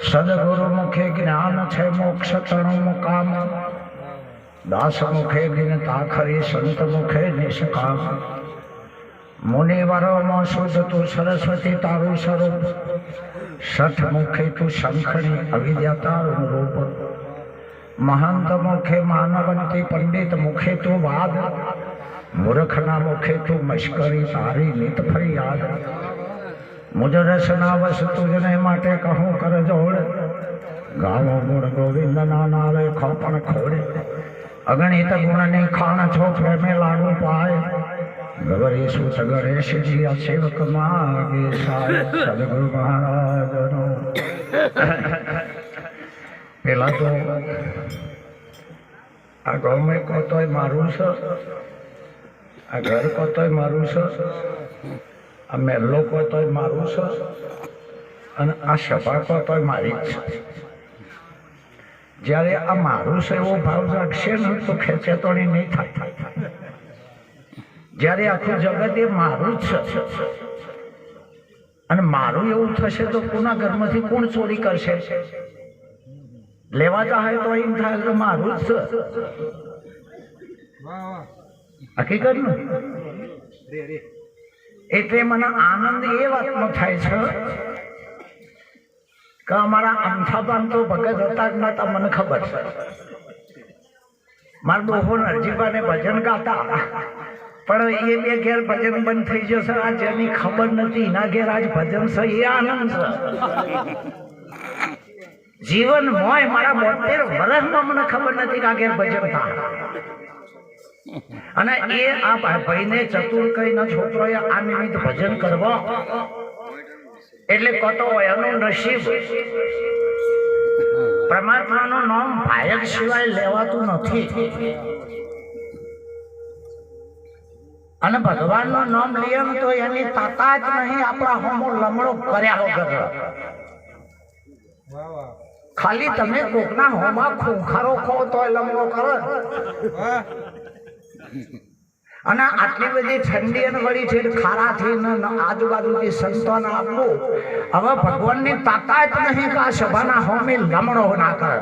સદગુરુ મુખે જ્ઞાન છે મોક્ષ તણુ મુકામ, દાસ મુખે દિનતા ખરી સંત મુખે નિષ્કામ। મુનિવરોમાં શુદ્ધ તું સરસ્વતી તારું સ્વરૂપ, શઠ મુખે તું શંખની અવિદ્યા તારું રૂપ। મહંત મુખે માનવંતી, પંડિત મુખે તું વાદ, મૂર્ખના મુખે તું મશ્કરી તારી નિત ફરિયાદ। મુજ રસના વસ તુજને માટે કહું કર જોડ, ગાવો ગુણ ગોવિંદ ના નાવે ખોપણ ખોડે। અગણિત ગુણની ખાણ છો પ્રેમે લાડુ પાય, ગવરી સુત ગણેશજી આ સેવક માગે સાય। સદગુરુ મહારાજનો પેલા તો આ ગમે કહો તોય મારું છે, આ ઘર કહો તોય મારું છે, આ મહેલો કહો તોય મારું છે, અને આ સભા કહો તોય મારી જ છે। જ્યારે આ મારું છે એવો ભાવ રાખશે ને તો ખેંચેતોણી નહીં થાય। જ્યારે આખું જગત એ મારું જ છે અને મારું એવું થશે તો કોના ઘરમાંથી કોણ ચોરી કરશે? લેવા ચાહે તો એમ થાય તો મારું જ છે, હકીકત ને। એટલે મને આનંદ એ વાતનો થાય છે કે અમારા અમથાબાન તો ભગત હતા જ નતા, મને ખબર છે। મારા ડોહો નરજીબાને ભજન ગાતા, પણ એ બે ઘેર ભજન બંધ થઈ જશે, આ જેની ખબર નથી એના ઘેર આજ ભજન છે, એ આનંદ છે। જીવન હોય મારા 72 વર્ષમાં મને ખબર નથી કે આ ઘેર ભજન થાય। અને એ આ ભાઈને ચતુર કઈના છોકરોએ આ નિમિત્ત ભજન કરવા એટલે કતો એનું નસીબ। પરમાત્માનું નામ ભાયક સિવાય લેવાતું નથી, અને ભગવાનનું નામ લઈએ તો એની તાકાત નહીં આપણા હોમો લમણો કર્યા વગર। ખાલી તમે કોકના હોમા ખૂંખારો ખો તો લમણો કરો, અને આટલી બધી ઠંડી અને વળી છે ખારાથી આજુબાજુથી સંતોને આપવું। હવે ભગવાનની તાકાત નહીં કે આ સભાના હોમી લમણો ના કરે,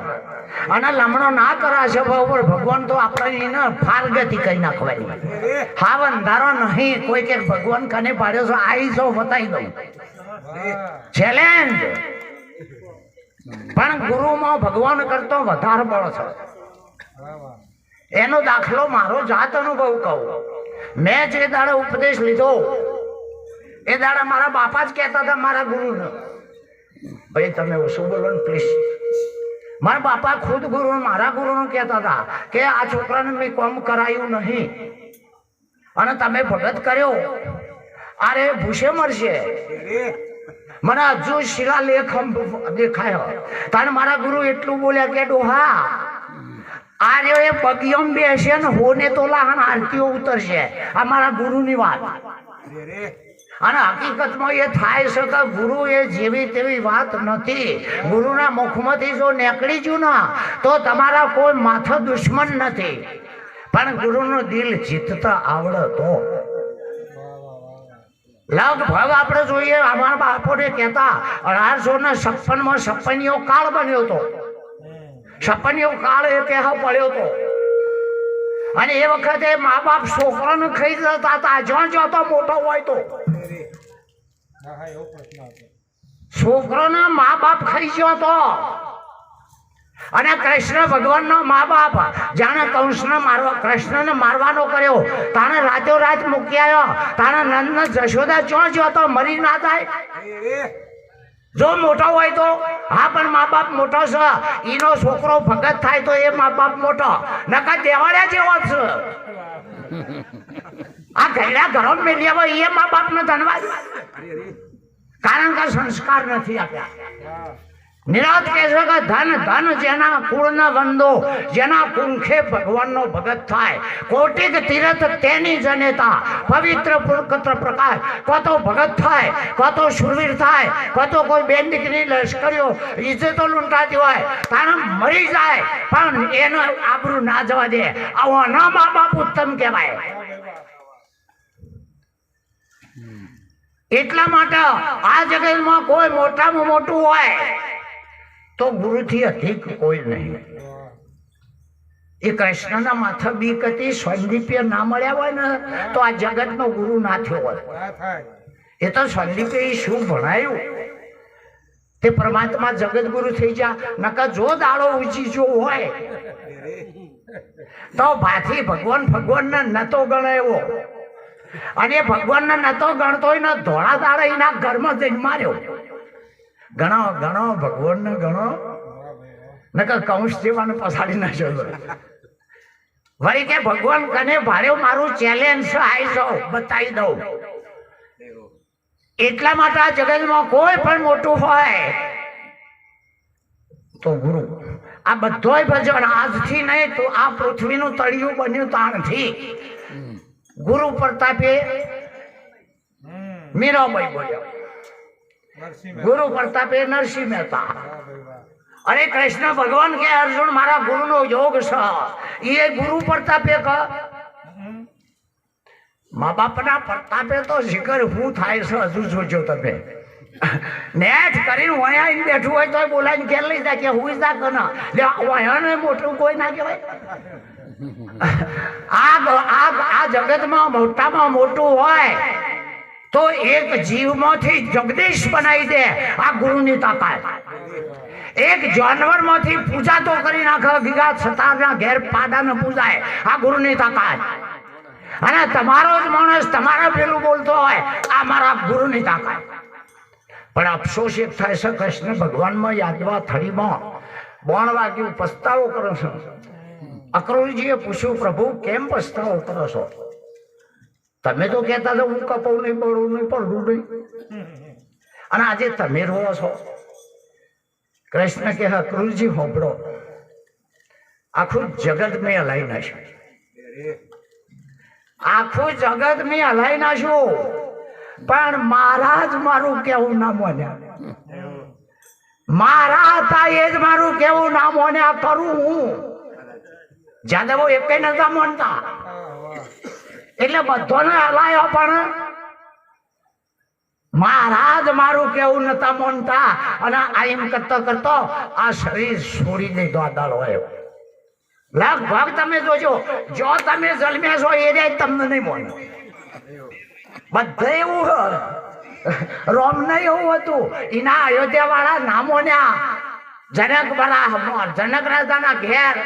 અને લમણો ના કરે આ સભા ઉપર ભગવાન તો આપણે ફારગતી કઈ નાખવાની। હા અંધારો નહીં, કોઈ કે ભગવાન કને પાડ્યો છો આવી જાઓ બતાવી દઉં, ચેલેન્જ। પણ ગુરુમાં ભગવાન કરતો વધારે બળ છે। એનો દાખલો મારો જાત અનુભવ કહું। મેં જે દાડે ઉપદેશ લીધો એ દાડે મારા બાપા જ કહેતા હતા મારા ગુરુને, ભાઈ તમે ઓછું બોલો ને પ્લીઝ। મારા બાપા ખુદ ગુરુ મારા ગુરુને કહેતા હતા કે આ છોકરાને મેં કામ કરાયું નહીં અને તમે ભગત કર્યો, અરે ભૂસે મરશે। મને હજુ શિલાલેખ દેખાયો તારે મારા ગુરુ એટલું બોલ્યા કે ડોહા આર્યો એ પગિયમ બેસે ને હોને તો લાહન આરતીઓ ઉતરશે। આ મારા ગુરુની વાત, અને હકીકતમાં એ થાય છે કે ગુરુ એ જેવી તેવી વાત નથી। ગુરુના મુખમાંથી જો નીકળી ગયું ના તો તમારા કોઈ માથે દુશ્મન નથી, પણ ગુરુનું દિલ જીતતા આવડે તો લગભગ આપણે જોઈએ અમારા બાપોને કહેતા 1856માં સપનિયો કાળ બન્યો હતો। સપનિયો કાળ એ કહેવા પડ્યો હતો, અને એ વખતે મા બાપ છોકરાને ખાઈ જતા હતા, જ્યાં જ્યાં તો મોટો હોય તો છોકરાના મા બાપ ખાઈ ગયો હતો। અને કૃષ્ણ ભગવાનનો મા બાપ જાણે કૃષ્ણને મારવાનો કર્યો, તાણે રાતો રાત મૂકી આવ્યો, તાણે નંદ જશોદા ચોં જ્યો તો મરી ના જાય। જો મોટો હોય તો હા, પણ મા બાપ મોટો છે, એનો છોકરો ભગત થાય તો એ મા બાપ મોટો, નકર દેવાળ્યા જેવો છે। આ ઘરડા ઘરો મેલી આવે એ મા બાપ નો ધન્યવાદ, કારણ કે સંસ્કાર નથી આપ્યા। નિરાત કહે છે કે ધન ધન જેના કુળના વંદો, જેના કુંખે ભગવાનનો ભગત થાય। કોટિક તીર્થ તેની જનેતા, પવિત્ર પુરકત્ર પ્રકાશ। કો તો ભગત થાય, કો તો શુરવીર થાય, કો તો કોઈ બેન દીકરી લશ્કરીઓ ઇજ્જતો લૂંટાતી હોય તારે મરી જાય પણ એનો આબરૂ ના જવા દે। આવો ના મા બાપ ઉત્તમ કહેવાય। એટલા માટે આ જગતમાં કોઈ મોટામાં મોટું હોય તો ગુરુથી અધિક કોઈ નહીં. એ કૃષ્ણના માથા બીક હતી, સંદીપે ના મળ્યા હોય ને તો આ જગતનો ગુરુ ના થયો હોય. એ તો સંદીપે શું ભણાયું તે પરમાત્મા જગત ગુરુ થઈ જા. નકા જો દાડો ઊંચી જો હોય તો ભાથી ભગવાન ને નતો ગણાયો, અને ભગવાન ને નતો ગણતો ને ધોળા દાડે એના ઘરમાં જઈને માર્યો. ગણો ભગવાન ને ગણો, નકર કંસ જેવાને પછાડી નાખ્યો. વળી કે ભગવાન કને ભાડ્યો મારું ચેલેન્જ આવી જાઓ, બતાવી દઉં. એટલા માટે આ જગતમાં કોઈ પણ મોટું હોય તો ગુરુ. આ બધોય ભજન આજથી નહીં તો આ પૃથ્વીનું તળિયું બન્યું તાણથી ગુરુ પ્રતાપે મીરાબાઈ બોલ્યો, ગુરુ પ્રતાપે નરસિંહ મહેતા. અરે કૃષ્ણ ભગવાન કે અર્જુન મારા ગુરુનો યોગ છે. એ ગુરુ પ્રતાપે મા બાપના પ્રતાપે તો શિખર શું થાય છે હજુ જોજો તમે. નેટ કરીને વયા બેઠું હોય તો બોલાવીને ઘેર લઈ જાય કે હું જા કના લે વયાને મોટું કોઈ ના કહેવાય. આ જગતમાં મોટામાં મોટું હોય તો એક જીવમાંથી જગદીશ બનાવી દે આ ગુરુની તાકાત. એક જાનવરમાંથી પૂજા તો કરી નાખે, ગીગા સતારના ઘેર પાડાને પૂજાય, આ ગુરુની તાકાત. અને તમારો જ માણસ તમારા પેલું બોલતો હોય, આ મારા ગુરુની તાકાત. પણ અફસોસ એક થાય છે, કૃષ્ણ ભગવાનમાં યાદવા થળીમાં બોણ વાગ્યું, પસ્તાવો કરો છો. અક્રૂરજીએ પૂછ્યું, પ્રભુ કેમ પસ્તાવો કરો છો? તમે તો કહેતા હતા હું કપાવું નહીં, બળું નહીં, પડવું નહીં, અને આજે તમે રહો છો. કૃષ્ણ કહે, અક્રૂરજી હોંભળો, આખું જગત મેં હલાવી નાખ્યું, આખું જગત મેં હલાવી નાખ્યું, પણ મારા જ મારું કેવું ના મોન્યા. મારા હતા એ જ મારું કેવું ના મોન્યા. કરું હું જાદવો એક નતા માનતા એટલે બધાને હલાયો, પણ મારા જ મારું કેવું નતા માનતા. અને આ એમ કરતો કરતો આ શરીર છોડી દીધો આ દાડો આવ્યો. લગભગ તમે જોજો, જો તમે જન્મ્યા છો એ જાય તમને નહીં મોને. બધે એવું રોમ નહીં એવું હતું. એના અયોધ્યા વાળા નામો ને જનક રાજાના ઘેર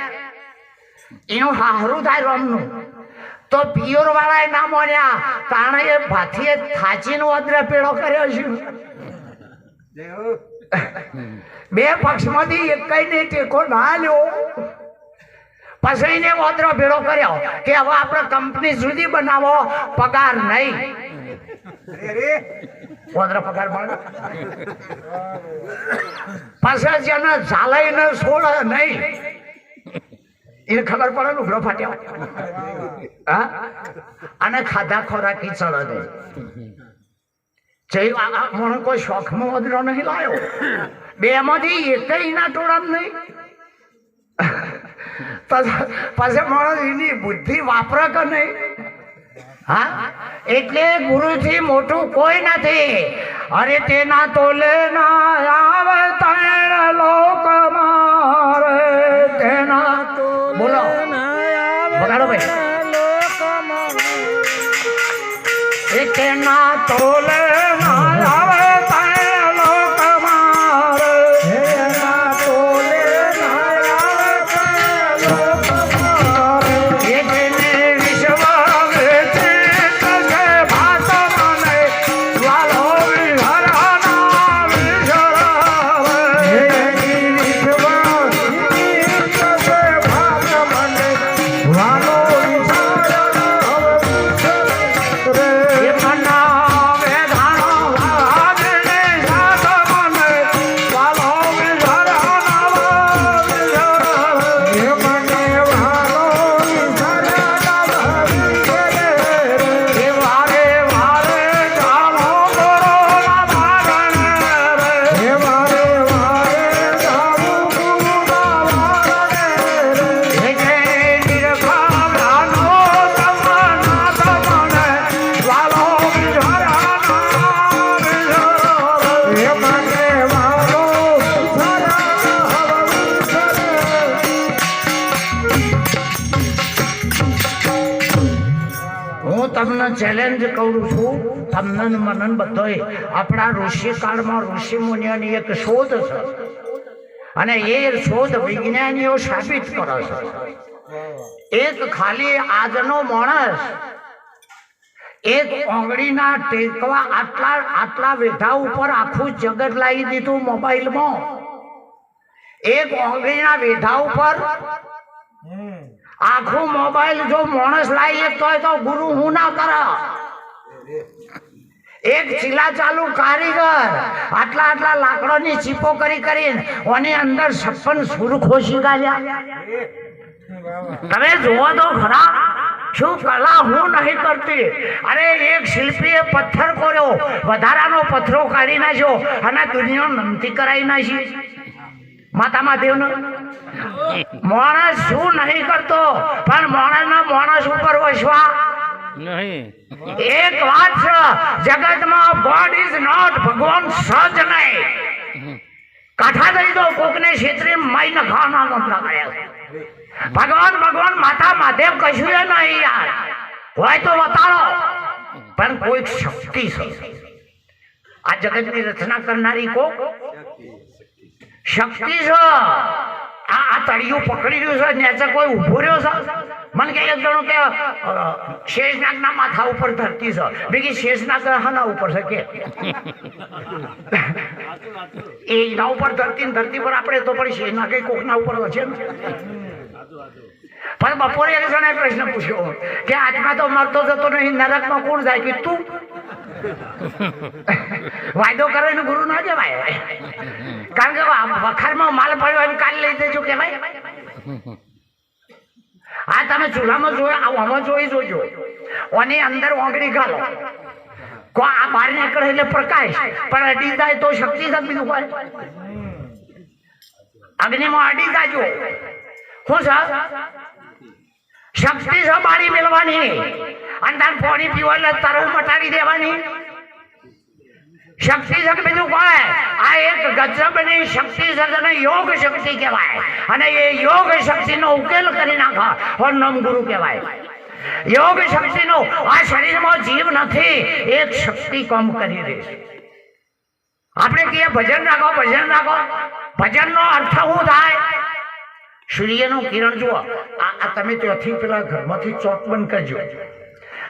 એનું હારું થાય રોમનું, તો પિયોર વાળા નામો ને તાણે એ ભાથીએ થાચીનો અદ્ર પેડો કર્યો છે. બે પક્ષમાંથી એક ને ટેકો ના લ્યો, પછી ને ઓદરો ભેળો કર્યો કે હવે આપણે કંપની જુદી બનાવો, પગાર નહીં. ઓદરો પગાર મળે પછી જેને ઝાલાઈને છોડે નહીં એને ખબર પડે ને ઉભરો ફાટ્યો. અને ખાધા ખોરાકી ચડે નહીં. મને કોઈ શોખમાં ઓદરો નહીં લાવ્યો, બે માંથી એક ના ટોળામ નહીં. પછી માણસ એની બુદ્ધિ વાપરે કે નહીં. હા, એટલે ગુરુથી મોટું કોઈ નથી. અરે તેના તોલે ના આવે ત્રણ લોક મારે, તેના બોલો બગાડો ભાઈ. તેના તોલે ના આવે ત્રણ લોક મારે, તેના તોલે સૌને ચેલેન્જ કરું છું, તમને ને મને બધાય. આપણા ઋષિકાળમાં ઋષિ મુનિઓની એક શોધ છે અને એ શોધ વિજ્ઞાનીઓ સાબિત કરે છે. એક ખાલી આજનો માણસ એક આંગળીના ટેકવા આટલા વેઢા ઉપર આખું જગત લાવી દીધું મોબાઈલમાં. એક આંગળીના વેઢા ઉપર આખું મોબાઈલ જો માણસ લાવી શકતો હોય તો ગુરુ હું ના કરે. એક ચીલા ચાલુ કારીગર આટલા લાકડોની ચીપો કરીને ઓની અંદર 56 સુર ખોસી કાઢ્યા. તમે જુઓ તો ખરા શું કલા હું નહીં કરતી. અરે એક શિલ્પીએ પથ્થર કોર્યો, વધારાનો પથ્થરો કાઢી નાખ્યો અને દુનિયા નમતી કરાવી નાખી. માતા મહાદેવનો માણસ શું નહીં કરતો, પણ માણસ ઉપર વસવા નહીં. એક વાત છે જગતમાં, ગોડ ઇઝ નોટ, ભગવાન સજ નહીં. કાઠા દઈ દો કોકને ક્ષેત્રે માઈ નખાના નમતા કર્યા છે. ભગવાન માતા મહાદેવ કશું નહીં યાર, હોય તો બતાડો. પણ કોઈ શક્તિ છે આ જગતની રચના કરનારી, કોક શક્તિ છે. આ તળિયું પકડી રહ્યું છે, નેચે કોઈ ઉભો રહ્યો છે. મને કે એક જણો કે શેષનાગના માથા ઉપર ધરતી છે, બીજી શેષનાગ હાના ઉપર છે કે એના ઉપર ધરતી પર આપણે તો પણ શેષનાગ કોકના ઉપર છે. પણ બપોરે એક જણે પ્રશ્ન પૂછ્યો કે આત્મા તો મરતો જતો નહીં, નરકમાં કોણ જાય? કે તું વાયદો કરે ને ગુરુ ના કહેવાય. કારણ કે વખારમાં માલ પડ્યો એમ કાલ લઈ દેજો કહેવાય. આ તમે ચૂલામાં જોયો, આમાં જોજો ઓની અંદર ઓગળી ઘાલો, આ બહાર નીકળે એટલે પ્રકાશ, પણ અડી જાય તો શક્તિ છે. બીજું કોઈ અગ્નિમાં અડી જાજો શું છે? શક્તિ છે બાળી મેળવાની, અને તાર પાણી પીવા એટલે તરલ મટાડી દેવાની શક્તિ છે. બીજું કોઈ આ એક ગજબની શક્તિ છે, જેને યોગ શક્તિ કહેવાય. અને એ યોગ શક્તિનો ઉકેલ કરી નાખો નામ ગુરુ કહેવાય. યોગ શક્તિનો આ શરીરમાં જીવ નથી, એક શક્તિ કામ કરી રહી છે. આપણે કહીએ ભજન રાખો. ભજનનો અર્થ શું થાય? સૂર્યનું કિરણ જુઓ. આ તમે ત્યાંથી પેલા ઘરમાંથી ચોક બંધ કરજો.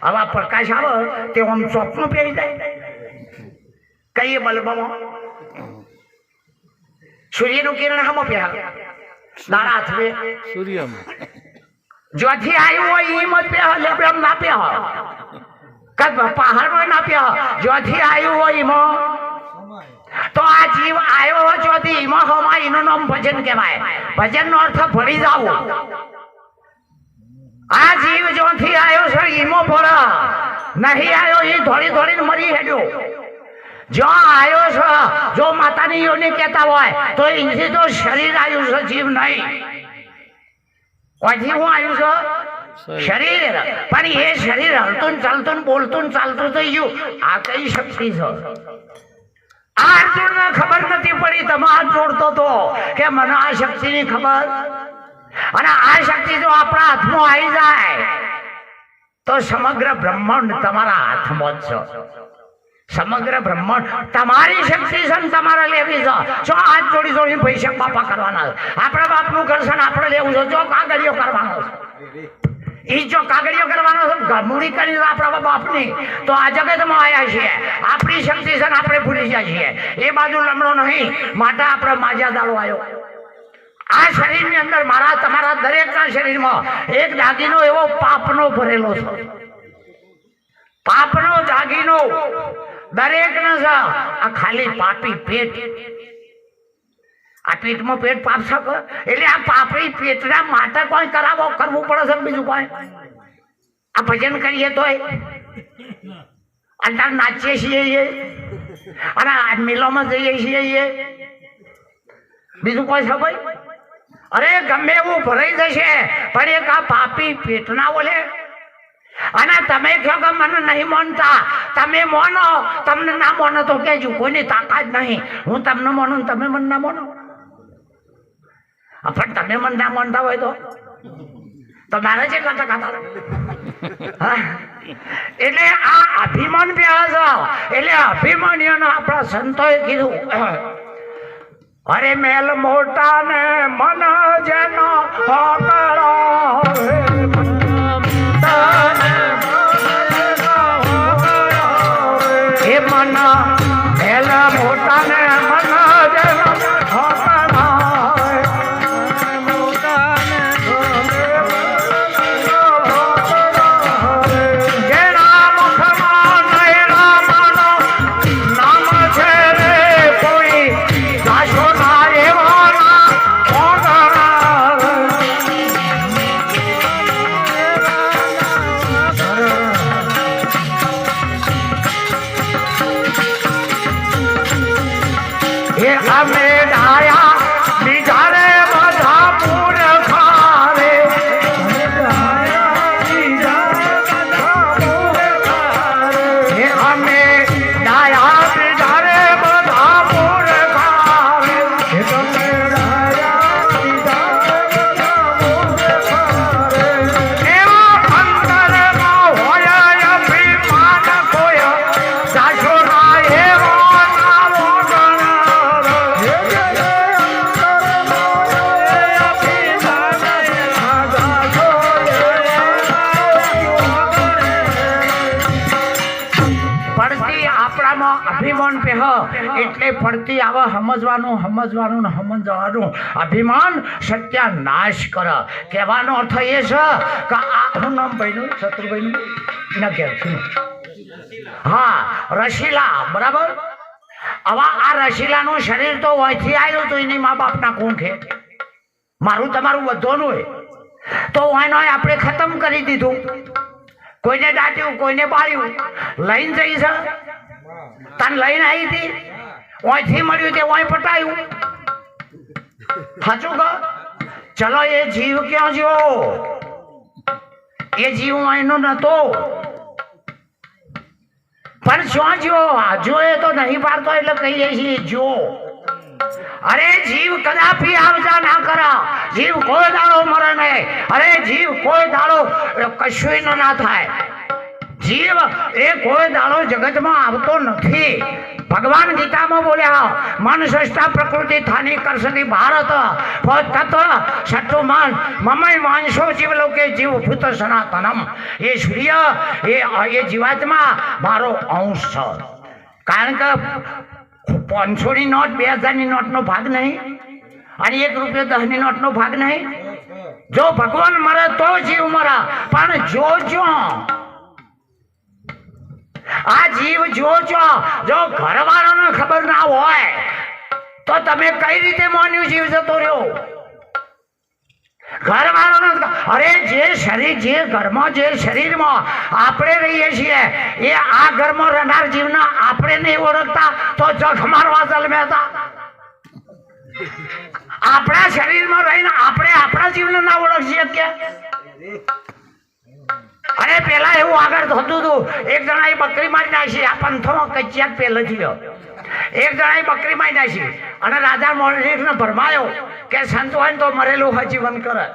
આવા પ્રકાશ આવે તે આમ ચોકનું પહેરી જાય. કઈ બલ્બમાં સૂર્યનું કિરણ હામાં પહેરે? દાડા હાથવે સૂર્યમાં. જ્યાંથી આવ્યું હોય એમ જ પહેરે, લેબડામ ના પહેરે, પહાડમાં ના પહેરે. જ્યાંથી આવ્યું હોય એમાં તો આ જીવ આવ્યો હોય ચોથી એમાં હમા, એનું નામ ભજન કહેવાય. ભજનનો અર્થ ભળી જાવ. આ જીવ જ્યાંથી આવ્યો છે એમાં ભળ નહીં આવ્યો, એ થોડીને મરી હેડ્યો. જો આવ્યો છે, જો માતાની યોની કહેતા હોય તો એથી તો શરીર આવ્યું છે, જીવ નહીં. પછી હું આવ્યું છે શરીર, પણ એ શરીર હલતું ચાલતું બોલતું ચાલતું થઈ ગયું. આ કઈ શક્તિ છે? આ અર્જુનને ખબર નથી પડી. તમે હાથ જોડતો તો કે મને આ શક્તિની ખબર. અને આ શક્તિ જો આપણા હાથમાં આવી જાય તો સમગ્ર બ્રહ્માંડ તમારા હાથમાં જ છે. સમગ્ર બ્રહ્માંડ તમારી શક્તિ છે ને તમારે લેવી છે. જો હાથ જોડી પૈસા બાપા કરવાના, આપણા બાપનું કરશે ને આપણે લેવું છે. જો કાગળીઓ કરવાનો છે, એ જો કાગળીઓ કરવાનો છે, ગમૂડી કરી આપણા બાપની, તો આ જગતમાં આવ્યા છીએ. આપણી શક્તિ છે ને આપણે ભૂલી જાય છીએ. એ બાજુ લમણો નહીં, માટે આપણે માજા દાડો આવ્યો. આ શરીરની અંદર મારા તમારા દરેકના શરીરમાં એક દાગીનો એવો પાપનો ભરેલો છે. પાપનો દાગીનો દરેકનો છે. આ ખાલી પાપી પેટ, આ પેટમાં પેટ પાપ શકે એટલે આ પાપી પેટના માટે કોઈ કરવું પડે છે. બીજું કોઈ આ ભજન કરીએ તોય અંદર નાચીએ છીએ અને આ મેલોમાં જઈએ છીએ. બીજું કોઈ છે ભાઈ? અરે ગમે એવું ભરાઈ જશે, પણ એક આ પાપી પેટના બોલે. અને તમે કહો કે મને નહીં માનતા, તમે માનો. તમને ના માનો તો કહેજો, કોઈની તાકાત નહીં. હું તમને માનું, તમે મને ના માનો. પણ તમે મને ના માનતા હોય તો તો મારે છે કથા ખાતા એટલે આ અભિમાન પ્યાસ એટલે અભિમાનીઓને આપણા સંતોએ કીધું અરે મેલ મોટા ને મન જેનો એ મન મેલ મોટા ને મન જેનો એટલે પડતી આવે સમજવાનું અભિમાન સત્યાનાશ કર કહેવાનો અર્થ એ છે કે આ હું નામ ભાઈનું શત્રુભાઈનું ના ઘેર હા રસીલા બરાબર હવે આ રસીલાનું શરીર તો વયથી આવ્યું તો એની મા બાપના કુંખે મારું તમારું બધોનું હોય તો એનો આપણે ખતમ કરી દીધું કોઈને દાટ્યું કોઈને બાળ્યું લઈને જઈ છે તને લઈને આવી હતી ઓયથી મળ્યું તે ઓય પટાયું સાચું કહો ચલો એ જીવ ક્યાં જ્યો એ જીવ એનો નતો પણ શું જો એ તો નહીં પાડતો એટલે કહીએ છીએ જો અરે જીવ કદાપી આવજા ના કરા જીવ કોઈ દાડો મરે નહીં અરે જીવ કોઈ દાડો કશું ના થાય જીવ એ કોઈ દાડો જગતમાં આવતો નથી ભગવાન ગીતામાં બોલ્યા મન સૃષ્ટા પ્રકૃતિ થાની કરસતી ભારત તત્વ શત્રુમાન મમય માનસો જીવલોકે જીવ ભૂત સનાતનમ એ સૂર્ય એ જીવાત્મા મારો અંશ છે કારણ કે 500ની નોટ 2000ની નોટનો ભાગ નહીં અને 1 રૂપિયો 10ની નોટનો ભાગ નહીં જો ભગવાન મરે તો જીવ મરા પણ જો આ જીવ જો ઘરવાળાને ખબર ના હોય તો તમે કઈ રીતે માન્યું જીવ જતો રહ્યો ઘરવાળાને અરે જે શરીર જે ઘરમાં જે શરીરમાં આપણે રહીએ છીએ એ આ ઘરમાં રહેનાર જીવને આપણે નહીં ઓળખતા તો જખ મારવા જન્મ્યા આપણા શરીરમાં રહીને આપણે આપણા જીવને ના ઓળખી શકીએ અરે પેલા એવું આગળ થતું હતું એક જણાએ બકરી મારી નાખી આ પંથોમાં કચ્યાક પહેલેથી એક જણાએ બકરી મારી નાખી અને રાજા મોરને ભરમાયો કે સંત હોય ને તો મરેલું હજીવન કરે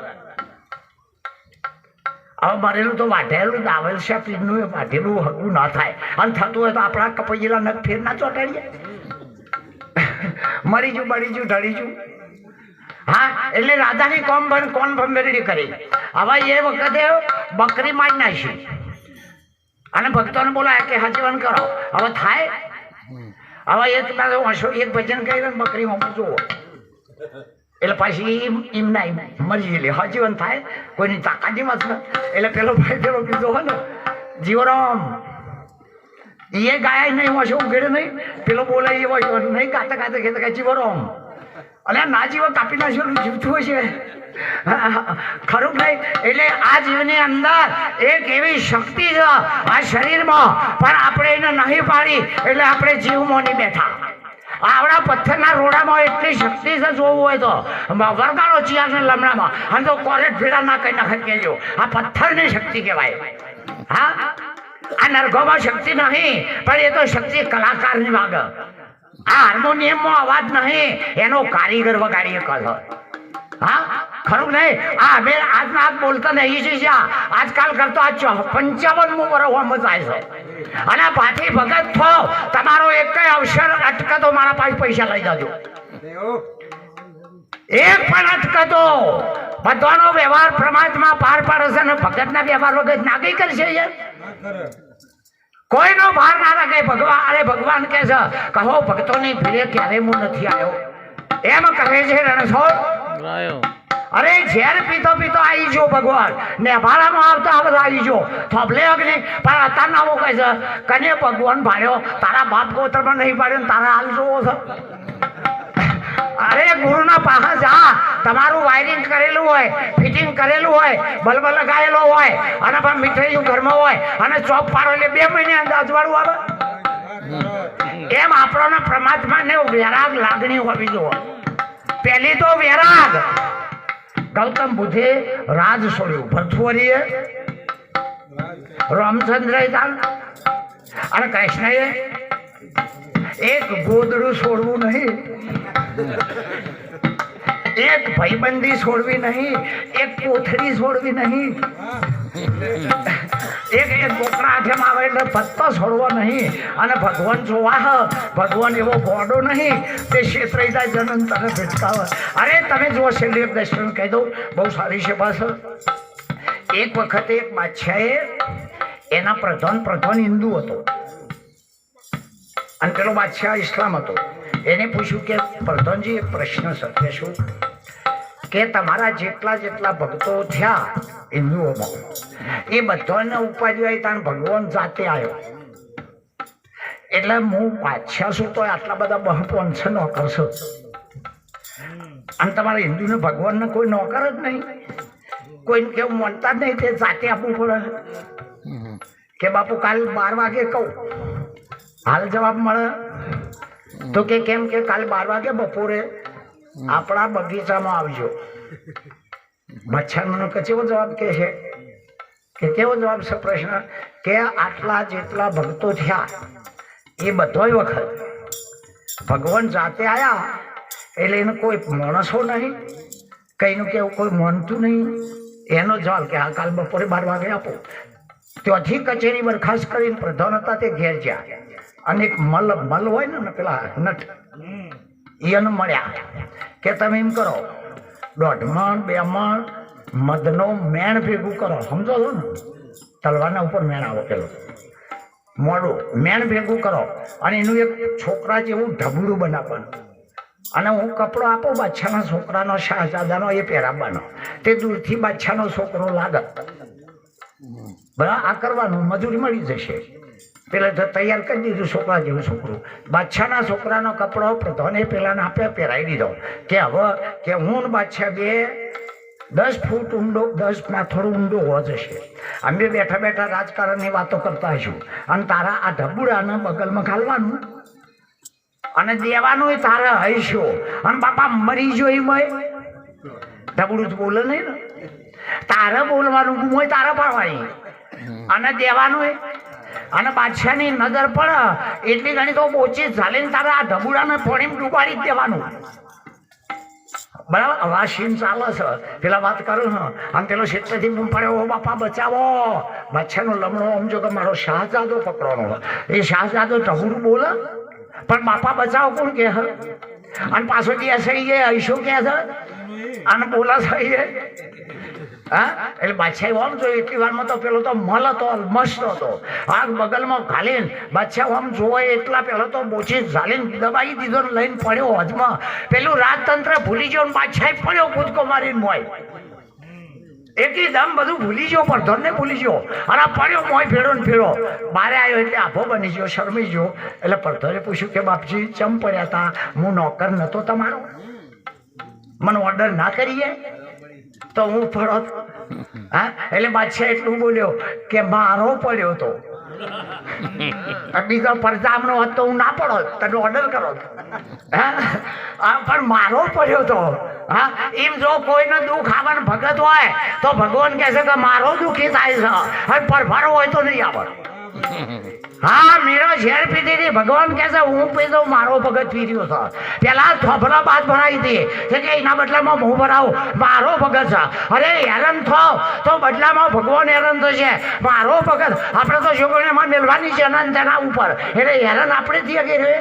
હવે મરેલું તો વાઢેલું દાવેલ છે પીરનું એ વાઢેલું હગું ના થાય અને થતું હોય તો આપણા કપૈયેલા નખ ફેર ના ચોટાડીએ મરી જુ બળી જુ ઢળી જુ હા એટલે રાધાની કોણ ભંભેરી કરી હવે એ વખતે બકરી મારી નાખી અને ભક્તોને બોલાય કે હજીવન કરો હવે થાય હવે એક ભજન કરી બકરી જુઓ એટલે પછી એમ ના મરી ગયેલી હજીવન થાય કોઈની તાકાતી મત એટલે પેલો ભાઈ પેલો કીધો હોય ને જીવરામ એ ગાય નહીં વાંચો ઉઘેડે નહીં પેલો બોલાય એ વાંચો નહીં ગાતા જીવરામ અને ના જીવો કાપી નાખ્યો જીવતું હોય છે ખરું નહીં એટલે આ જીવની અંદર એક એવી શક્તિ છે આ શરીરમાં પણ આપણે એને નહીં પાડી એટલે આપણે જીવમાં નહીં બેઠા આવડા પથ્થરના રોડામાં એટલી શક્તિ છે જોવું હોય તો વરગાડો ચિયાને લમણામાં અને તો કોરેટ ભેડા ના કઈ નાખી કેજો આ પથ્થરની શક્તિ કહેવાય હા આ નરગોમાં શક્તિ નહીં પણ એ તો શક્તિ કલાકારની વાગ આ હાર્મોનિયમમાં અવાજ નહીં એનો કારીગર વગાડીએ કલ હા ખરું નહીં આ બે આજના આજ બોલતા નહીં છે આજકાલ કરતો આ 55મું વર્ષ હોમ જાય છે અને પાછી ભગત થો તમારો એક અવસર અટકતો મારા પાસે પૈસા લઈ જજો એક પણ અટકતો બધાનો વ્યવહાર પ્રમાણમાં પાર પાડે છે અને ભગતના વ્યવહાર વગર નાગી કરશે યાર કોઈનો ભાર ના લાગે ભગવાન અરે ભગવાન કહે છે કહો ભક્તોની ભીડે ક્યારે હું નથી આવ્યો એમ કહે છે રણછોડ અરે ઝેર પીતો પીતો આવી જો ભગવાન ને ભાડામાં આવતા આવતા આવી જો થોભલે અગ્નિ પણ અત્યારના આવું કહે છે કને ભગવાન ભાડ્યો તારા બાપ ગોત્રમાં નહીં પાડ્યો તારા હાલ જોવો છે અરે ગુરુના પાસે જા તમારું વાયરિંગ કરેલું હોય ફિટિંગ કરેલું હોય બલ્બ લગાવેલો હોય અને પણ મીઠાઈ ઘરમાં હોય અને ચોપ પાડો એટલે 2 મહિને અંદાજવાળું આવે એમ આપણને પરમાત્મા ને વૈરાગ લાગણી હોવી જોઈએ પહેલી તો વૈરાગ ગૌતમ બુદ્ધે રાજ છોડ્યું ભરથુરીએ રામચંદ્ર અને કૃષ્ણએ એક ગોદડું છોડવું નહીં એક ભાઈબંધી છોડવી નહીં એક કોથળી છોડવી નહીં એક કોકડા આઠમ આવે એટલે પત્તો છોડવો નહીં અને ભગવાન જોવા ભગવાન એવો ગોડો નહીં તે ક્ષેત્રતા જનન તને ભેટકાવે અરે તમે જો છેલ્લે દર્શન કહી દઉં બહુ સારી છે બસ એક વખતે એક બાદશાહે એના પ્રધાન હિન્દુ હતો અને પેલો બાદશાહ ઇસ્લામ હતો એને પૂછ્યું કે પ્રધાનજી એક પ્રશ્ન છે શું કે તમારા જેટલા ભક્તો થયા હિન્દુઓમાં એ બધાને ઉપાધિ આવી ત્યાં ભગવાન જાતે આવ્યો એટલે હું બાદશાહ છું તો આટલા બધા બહુ નોકર છો અને તમારા હિન્દુને ભગવાનને કોઈ નોકર જ નહીં કોઈને કેવું માનતા જ નહીં તે જાતે આપવું પડે કે બાપુ કાલ 12 વાગે કહું હાલ જવાબ મળે તો કે કેમ કે કાલ 12 વાગે બપોરે આપણા બગીચામાં આવજો મચ્છર કે કેવો જવાબ કે છે કે કેવો જવાબ છે પ્રશ્ન કે આટલા જેટલા ભક્તો થયા એ બધોય વખત ભગવાન જાતે આવ્યા એટલે એને કોઈ માણસો નહીં કઈનું કેવું કોઈ માનતું નહીં એનો જવાબ કે આ કાલ બપોરે 12 વાગે આપો ત્યાંથી કચેરી બરખાસ્ત કરીને પ્રધાન હતા તે ઘેર ગયા અને એક મલ હોય ને પેલા નટ એને મળ્યા કે તમે એમ કરો 1.5 મણ 2 મણ મધનો મેણ ભેગું કરો સમજો છો ને તલવારના ઉપર મેણ આવો પેલો મોડું મેણ ભેગું કરો અને એનું એક છોકરા જેવું ઢબુડું બનાવવાનું અને હું કપડો આપો બાદશાહના છોકરાનો શાહજાદાનો એ પહેરાવવાનો તે દૂરથી બાદશાહનો છોકરો લાગે બરાબર આ કરવાનું મજૂરી મળી જશે પેલા તો તૈયાર કરી દીધું છોકરા જેવું છોકરું બાદશાહના છોકરાનો કપડો પ્રધાને પેલાને આપે પહેરાવી દીધો કે હવે કે હું બાદશાહ 10 ફૂટ ઊંડો 10 થોડું ઊંડો હોવા જશે અમે બેઠા બેઠા રાજકારણની વાતો કરતા હશું અને તારા આ ઢબુડાને બગલમાં ઘાલવાનું અને દેવાનું તારે હઈશો અને બાપા મરી જોઈ મય ઢબુડું જ બોલે નહીં ને તારે બોલવાનું હોય તારે પાડવાની અને દેવાનું અને બાદશાહની નજર પડે એટલી ઘણી તો ઓછી ચાલીને તારે આ ઢબુડાને પાણીમાં ડૂબાડી જ દેવાનું બરાબર અવાજ સીન ચાલે છે પેલા વાત કરું અને પેલો ક્ષેત્રથી પડ્યો બાપા બચાવો બાદશાહનો લમણો સમજો કે મારો શાહજાદો પકડવાનો એ શાહજાદો ઢબુડું બોલે પણ બાપા બચાવો કોણ કે અને પાછો ત્યાં થઈ જાય હૈશો કે છે અને બોલા થઈ જાય હા એટલે બાદશાહ આમ જોયું એટલી વારમાં તો પેલો તો મલ હતો મસ્ત હતો આગ બગલમાં ઘાલીને બાદશાહ આમ જોવે એટલા પેલો તો બોચી ઝાલીને દબાઈ દીધો ને લઈને પડ્યો હજમાં પેલું રાજતંત્ર ભૂલી ગયો ને બાદશાહ પડ્યો કૂદકો મારીને મોય એકદમ બધું ભૂલી ગયો પ્રધાનને ભૂલી ગયો અને પડ્યો મોય ફેરો ને ફેરો બારે આવ્યો એટલે આભો બની ગયો શરમી ગયો એટલે પ્રધાને પૂછ્યું કે બાપજી ચમ પડ્યા હતા હું નોકર નતો તમારો મને ઓર્ડર ના કરીએ તો હું પડો હા એટલે બાદશાહ એટલું બોલ્યો કે મારો પડ્યો તો બીજો પરજામનો હોત તો હું ના પડો તને ઓર્ડર કરો હા પણ મારો પડ્યો તો હા એમ જો કોઈને દુઃખ આવવાનું ભગત હોય તો ભગવાન કહે છે કે મારો દુઃખી થાય છે અને પરભારો હોય તો નહીં આવે હા મીરો ઝેર પીધી હતી ભગવાન કહે છે હું પીધો મારો ભગત પી રહ્યો હતો પેલા થોભલા બાદ ભરાઈ હતી કે એના બદલામાં હું ભરાવું મારો ભગત છે અરે હેરાન થાવ તો બદલામાં ભગવાન હેરાન થશે મારો ભગત આપણે તો છોકરીઓમાં મેળવાની છે તેના ઉપર એટલે હેરાન આપણે થઈએ કે રે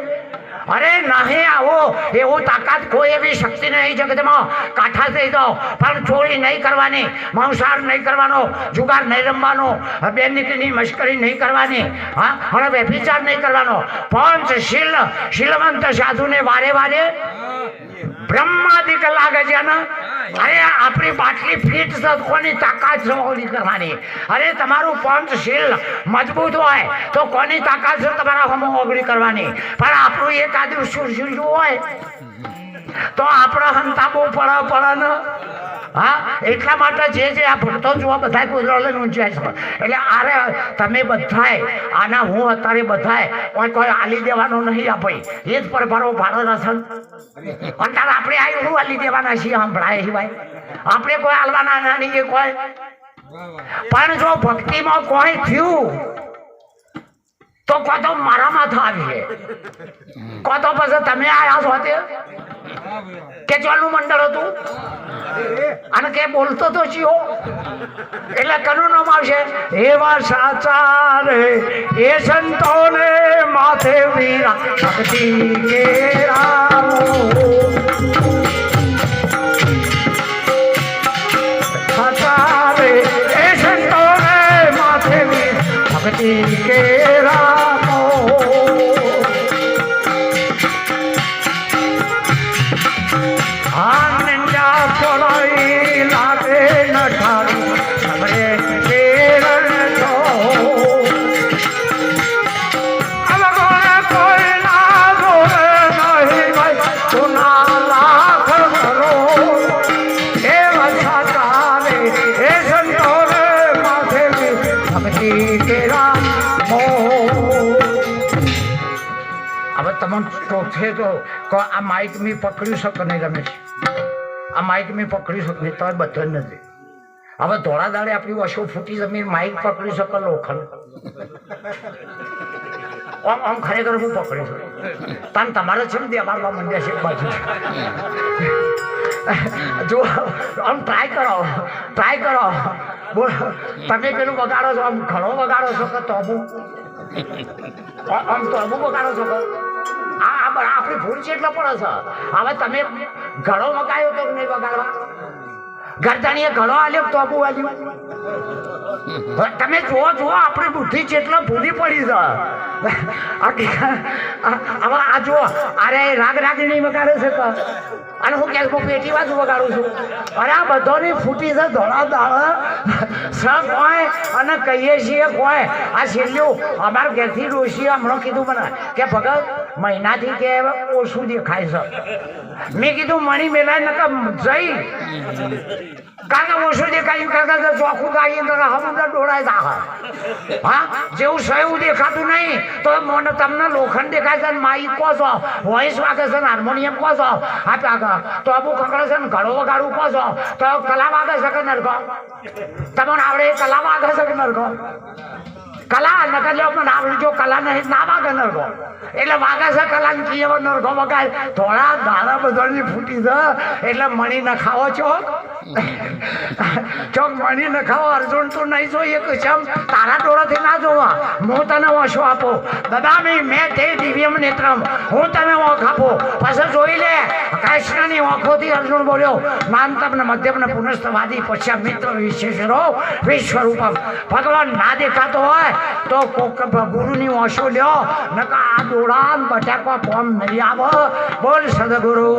અરે નહીં આવો એવું તાકાત કોઈ એવી શક્તિ નહીં જગતમાં કાંઠા થઈ જાઓ પણ ચોરી નહીં કરવાની માંસાહાર નહીં કરવાનો જુગાર નહીં રમવાનો બેન દીકરીની મશ્કરી નહીં કરવાની હા અને વ્યભિચાર નહીં કરવાનો પંચશીલ શીલવંત સાધુને વારે વારે બ્રહ્માદિક લાગે છે ને અરે આપણી બાટલી ફીટ છે કોની તાકાત છે ઓલી કરવાની અરે તમારું પંચશીલ મજબૂત હોય તો કોની તાકાત છે તમારા હમો ઓગળી કરવાની પણ આપણું એક આદુ સુરસુર હોય તો આપણે હંતાબો પડે ને હા એટલા માટે જે આ ભક્તો જોવા બધા ગુજરાત ઊંચાય છે એટલે અરે તમે બધાય આના હું અત્યારે બધાય કોઈ આલી દેવાનો નહીં આ ભાઈ એ જ પર ભરો ભાડો રસન અત્યારે આપણે આ શું આલી દેવાના છીએ સંભળાય સિવાય આપણે કોઈ હાલવાના નહીં કોઈ પણ જો ભક્તિમાં કોઈ થયું તો કો તો મારા માથા આવી કો તો પછી તમે આયા છો તે કે ચાલનું મંડળ હતું અને કે બોલતો તો છીઓ એટલે કનું નામ આવશે એવા સાચા રે એ સંતોને માથે વીરા ભક્તિ કેરાવો સાચા રે એ સંતોને માથે વીરા ભક્તિ કેરાવો તો આ માઇક મેં પકડી શકો નહીં રમેશ આ માઇક મેં પકડી શકો નહીં તો બધો નથી હવે ધોળા દાડે આપણી વશો ફૂટી જમીન માઇક પકડી શકો લોખંડ આમ ખરેખર હું પકડી શકું પણ તમારે છે ને દેવાળવા મંડ્યા છે બાજુ જો આમ ટ્રાય કરો બોલ તમે પેલું વગાડો છો આમ ઘણો વગાડો છો કે તોબુ આમ તોબુ વગાડો છો કે આપણી ભૂલ છે એટલે પડે છે હવે તમે ઘડો મગાયો તો નહીં વગાડવા ગરદાણીએ ઘડો આલ્યો તો બહુ આલ્યું તમે જુઓ આપણી બુદ્ધિ જેટલા ભૂલી પડી છે હવે આ જુઓ અરે રાગીણી વગાડે છે અને હું ક્યાંક પેટી બાજુ વગાડું છું અરે આ બધાની ફૂટી છે ધોળા દાળ સબ હોય અને કહીએ છીએ કોઈ આ છેલ્લું અમારા ઘેરથી ડોશીએ હમણાં કીધું મને કે ભગત મહિનાથી કે ઓછું દેખાય છે મેં કીધું મણી મેલાય નકા જઈ કારણ કે ઓછું દેખાયું કરતા ચોખ્ખું ગાઈએ તો હમણાં ડોળાય દાખા હા જેવું સહેવું દેખાતું નહીં તો મને તમને લોખંડ દેખાય છે માઈ કહો છો વોઇસ વાગે છે ને હાર્મોનિયમ કહો છો આ તો અબુ કકડે છે ને ઘડો વગાડવું કહો છો તો કલા વાગે છે કે નરકો તમને આવડે કલા વાગે છે કે નરકો કલા નકર લો પણ આવડે જો કલા નહીં ના વાગે નરકો એટલે વાગે છે કલા ને કીએ નરકો વગાડ થોડા દાડા બધાની ફૂટી છે એટલે મણી ન ખાવો છો ચોક મણી ન ખાવો અર્જુન તું નહીં જોઈએ કે ચમ તારા ડોળાથી ના જોવા હું તને ઓછો આપો દદામી મેં તે દિવ્યમ નેત્રમ હું તને ઓખ આપો પછી જોઈ લે કૃષ્ણની ઓખોથી અર્જુન બોલ્યો નાનતમ ને મધ્યમ ને પુનઃસ્થવાદી પછી મિત્ર વિશેષરો વિશ્વરૂપમ ભગવાન ના દેખાતો હોય તો કોક ગુરુની ઓછો લ્યો નકા આ દોડા બટાકા કોમ નહીં આવો બોલ સદગુરુ